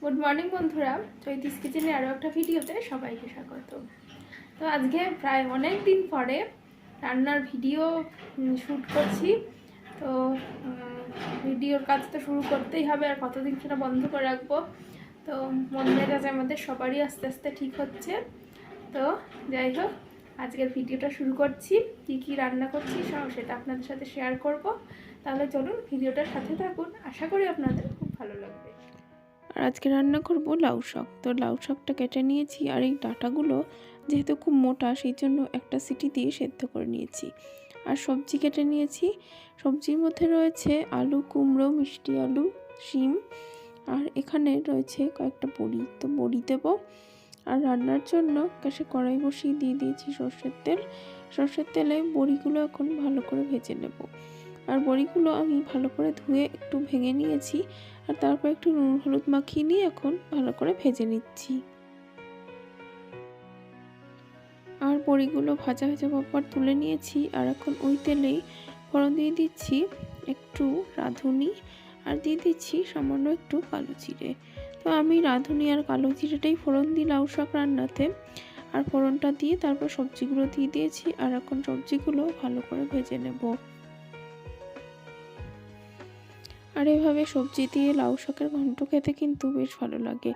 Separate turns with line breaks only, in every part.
Good morning বন্ধুরা, চৈতিস কিচেনে আরও একটা ভিডিওতে সবাইকে স্বাগত। তো আজকে প্রায় অনেক দিন পরে রান্নার ভিডিও শ্যুট করছি। তো ভিডিওর কাজ তো শুরু করতেই হবে, আর কতদিন সেটা বন্ধ করে রাখবো। তো মন মেজাজ আমাদের সবারই আস্তে আস্তে ঠিক হচ্ছে। তো যাই হোক, আজকের ভিডিওটা শুরু করছি। কী কী রান্না করছি সেটা আপনাদের সাথে শেয়ার করব। তাহলে চলুন ভিডিওটার সাথে থাকুন, আশা করি আপনাদের খুব ভালো লাগবে। আর আজকে রান্না করব লাউ শাক। তো লাউ শাকটা কেটে নিয়েছি, আর এই ডাঁটাগুলো যেহেতু খুব মোটা সেই জন্য একটা সিটি দিয়ে সেদ্ধ করে নিয়েছি। আর সবজি কেটে নিয়েছি। সবজির মধ্যে রয়েছে আলু, কুমড়ো, মিষ্টি আলু, শিম, আর এখানে রয়েছে কয়েকটা বড়ি। তো বড়ি দেব। আর রান্নার জন্য গ্যাসে কড়াই বসিয়ে দিয়ে দিয়েছি সর্ষের তেল। সর্ষের তেলে বড়িগুলো এখন ভালো করে ভেজে নেব। আর বড়িগুলো আমি ভালো করে ধুয়ে একটু ভেঙে নিয়েছি, আর তারপর একটু নুন হলুদ মাখিয়ে নিয়ে এখন ভালো করে ভেজে নিচ্ছি। আর বড়িগুলো ভাজা হয়ে যাওয়ার পর তুলে নিয়েছি, আর এখন ওই তেলেই ফোড়ন দিয়ে দিচ্ছি একটু রাঁধুনি, আর দিয়ে দিচ্ছি সামান্য একটু কালো জিরে। তো আমি রাঁধুনি আর কালো জিরেটাই ফোড়ন দিই লাউ শাক রান্নাতে। আর ফোড়নটা দিয়ে তারপর সবজিগুলো দিয়ে দিয়েছি, আর এখন সবজিগুলো ভালো করে ভেজে নেব। আর এভাবে সবজি দিয়ে লাউ শাকের ঘন্ট খেতে কিন্তু বেশ ভালো লাগে।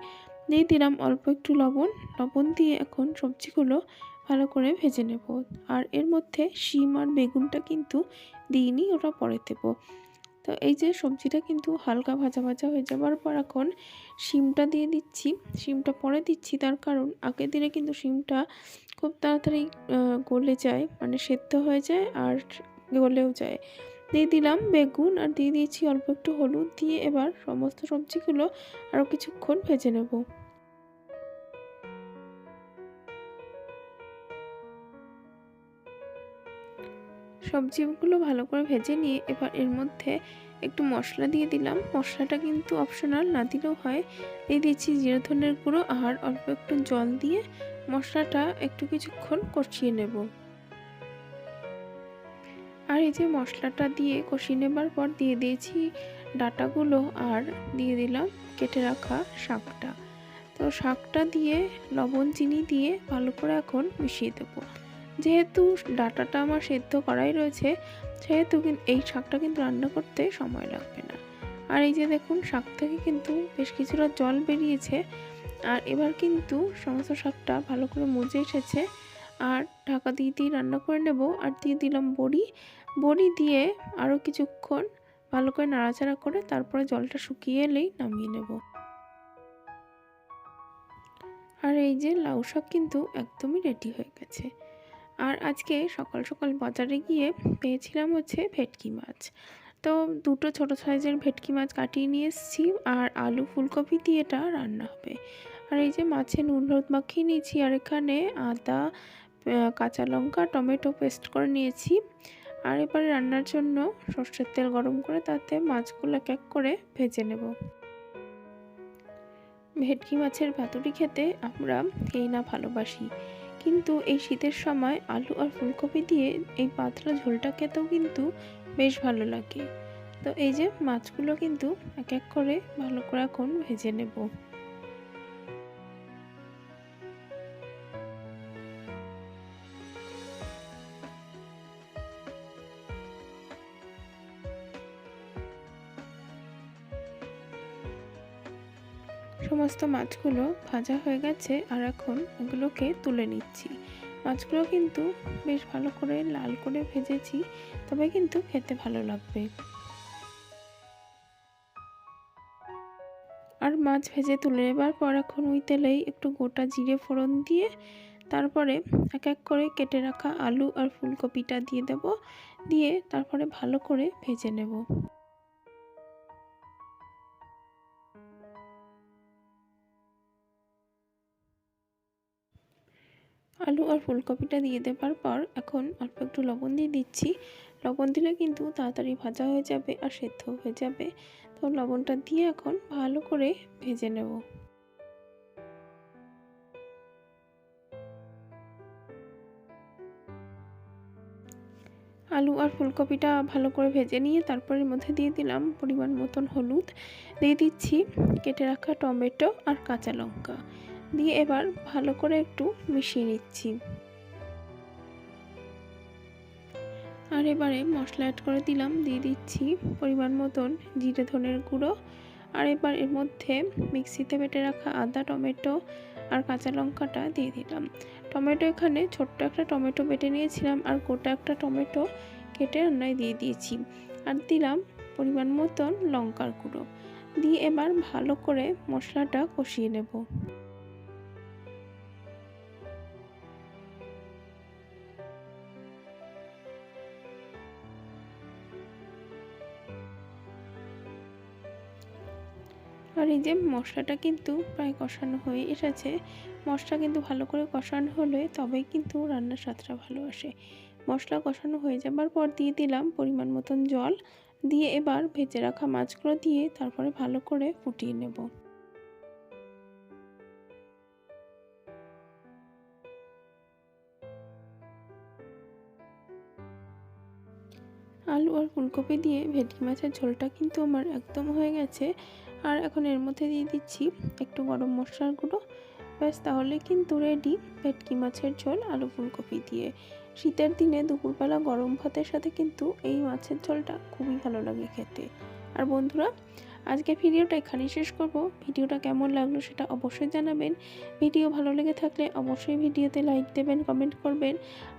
দিয়ে দিলাম অল্প একটু লবণ দিয়ে এখন সবজিগুলো ভালো করে ভেজে নেব। আর এর মধ্যে শিম আর বেগুনটা কিন্তু দিইনি, ওটা পরে দেব। তো এই যে সবজিটা কিন্তু হালকা ভাজা ভাজা হয়ে যাবার পর এখন শিমটা দিয়ে দিচ্ছি। শিমটা পরে দিচ্ছি, তার কারণ আগে দিলে কিন্তু শিমটা খুব তাড়াতাড়ি গলে যায়, মানে সেদ্ধ হয়ে যায় আর গলেও যায়। দিয়ে দিলাম বেগুন, আর দিয়ে দিয়েছি অল্প একটু হলুদ দিয়ে এবার সমস্ত সবজিগুলো আরও কিছুক্ষণ ভেজে নেব। সবজিগুলো ভালো করে ভেজে নিয়ে এবার এর মধ্যে একটু মশলা দিয়ে দিলাম। মশলাটা কিন্তু অপশনাল, না দিলেও হয়। দিয়ে দিচ্ছি জিরে ধনের গুঁড়ো, আর অল্প একটু জল দিয়ে মশলাটা একটু কিছুক্ষণ কষিয়ে নেব। আর এই যে মশলাটা দিয়ে কষিয়ে নেবার পর দিয়ে দিয়েছি ডাঁটাগুলো, আর দিয়ে দিলাম কেটে রাখা শাকটা। তো শাকটা দিয়ে লবণ চিনি দিয়ে ভালো করে এখন মিশিয়ে দেবো। যেহেতু ডাঁটাটা আমার সেদ্ধ করাই রয়েছে, সেহেতু এই শাকটা কিন্তু রান্না করতে সময় লাগবে না। আর এই যে দেখুন, শাক থেকে কিন্তু বেশ কিছুটা জল বেরিয়েছে। আর এবার কিন্তু সমস্ত শাকটা ভালো করে মজে এসেছে। আর ঢাকা দিয়ে রান্না করে নেব। আর দিয়ে দিলাম বড়ি দিয়ে আরও কিছুক্ষণ ভালো করে নাড়াচাড়া করে তারপরে জলটা শুকিয়ে এলেই নামিয়ে নেব। আর এই যে লাউ শাক কিন্তু একদমই রেডি হয়ে গেছে। আর আজকে সকাল সকাল বাজারে গিয়ে পেয়েছিলাম হচ্ছে ভেটকি মাছ। তো দুটো ছোট সাইজের ভেটকি মাছ কাটিয়ে নিয়ে এসেছি, আর আলু ফুলকপি দিয়ে এটা রান্না হবে। আর এই যে মাছে নুন হলুদ মাখিয়ে নিয়েছি, আর এখানে আদা, কাঁচা লঙ্কা, টমেটো পেস্ট করে নিয়েছি। আর এবারে রান্নার জন্য সর্ষের তেল গরম করে তাতে মাছগুলো এক এক করে ভেজে নেব। ভেটকি মাছের ভাতুড়ি খেতে আমরা কেই না ভালোবাসি, কিন্তু এই শীতের সময় আলু আর ফুলকপি দিয়ে এই পাতলা ঝোলটা খেতেও কিন্তু বেশ ভালো লাগে। তো এই যে মাছগুলো কিন্তু এক এক করে ভালো করে এখন ভেজে নেব। সমস্ত মাছগুলো ভাজা হয়ে গেছে, আর এখন এগুলোকে তুলে নিচ্ছি। মাছগুলো কিন্তু বেশ ভালো করে লাল করে ভেজেছি, তবে কিন্তু খেতে ভালো লাগবে। আর মাছ ভেজে তুলে নেবার পর এখন ওই তেলেই একটু গোটা জিরে ফোড়ন দিয়ে তারপরে এক এক করে কেটে রাখা আলু আর ফুলকপিটা দিয়ে দেব। দিয়ে তারপরে ভালো করে ভেজে নেব। আলু আর ফুলকপিটা দিয়ে দেবার পর এখন অল্প একটু লবণ দিয়ে দিচ্ছি। লবণ দিলে কিন্তু তাড়াতাড়ি ভাজা হয়ে যাবে আর সেদ্ধ হয়ে যাবে। তো লবণটা দিয়ে এখন ভালো করে ভেজে নেব। আলু আর ফুলকপিটা ভালো করে ভেজে নিয়ে তারপর এর মধ্যে দিয়ে দিলাম পরিমাণ মতন হলুদ, দিয়ে দিচ্ছি কেটে রাখা টমেটো আর কাঁচা লঙ্কা, দিয়ে এবার ভালো করে একটু মিশিয়ে নিচ্ছি। আর এবারে মশলা অ্যাড করে দিলাম, দিয়ে দিচ্ছি পরিমাণ মতন জিরে ধনের গুঁড়ো। আর এবার এর মধ্যে মিক্সিতে বেটে রাখা আদা, টমেটো আর কাঁচা লঙ্কাটা দিয়ে দিলাম। টমেটো এখানে ছোট্ট একটা টমেটো বেটে নিয়েছিলাম আর গোটা একটা টমেটো কেটে রান্নায় দিয়ে দিয়েছি। আর দিলাম পরিমাণ মতন লঙ্কার গুঁড়ো, দিয়ে এবার ভালো করে মশলাটা কষিয়ে নেব। আর এই যে মশলাটা কিন্তু প্রায় কষানো হয়ে এসেছে। মশলা কিন্তু ভালো করে কষানো হলে তবেই কিন্তু রান্নার স্বাদটা ভালো আসে। মশলা কষানো হয়ে যাবার পর দিয়ে দিলাম পরিমাণ মতন জল, দিয়ে এবার ভেজে রাখা মাছগুলো দিয়ে তারপরে ভালো করে ফুটিয়ে নেব। আলু আর ফুলকপি দিয়ে ভেটকি মাছের ঝোলটা কিন্তু আমার একদম হয়ে গেছে। আর এখন এর মধ্যে দিয়ে দিচ্ছি একটু গরম মশলার গুঁড়ো। ব্যাস, তাহলে কিন্তু রেডি ভেটকি মাছের ঝোল আলু ফুলকপি দিয়ে। শীতের দিনে দুপুরবেলা গরম ভাতের সাথে কিন্তু এই মাছের ঝোলটা খুবই ভালো লাগে খেতে। আর বন্ধুরা, আজকে ভিডিওটা এখানেই শেষ করব। ভিডিওটা কেমন লাগলো সেটা অবশ্যই জানাবেন। ভিডিও ভালো লেগে থাকলে অবশ্যই ভিডিওতে লাইক দেবেন, কমেন্ট করবেন।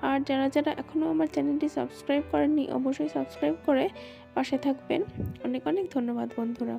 আর যারা যারা এখনও আমার চ্যানেলটি সাবস্ক্রাইব করেননি অবশ্যই সাবস্ক্রাইব করে পাশে থাকবেন। অনেক অনেক ধন্যবাদ বন্ধুরা।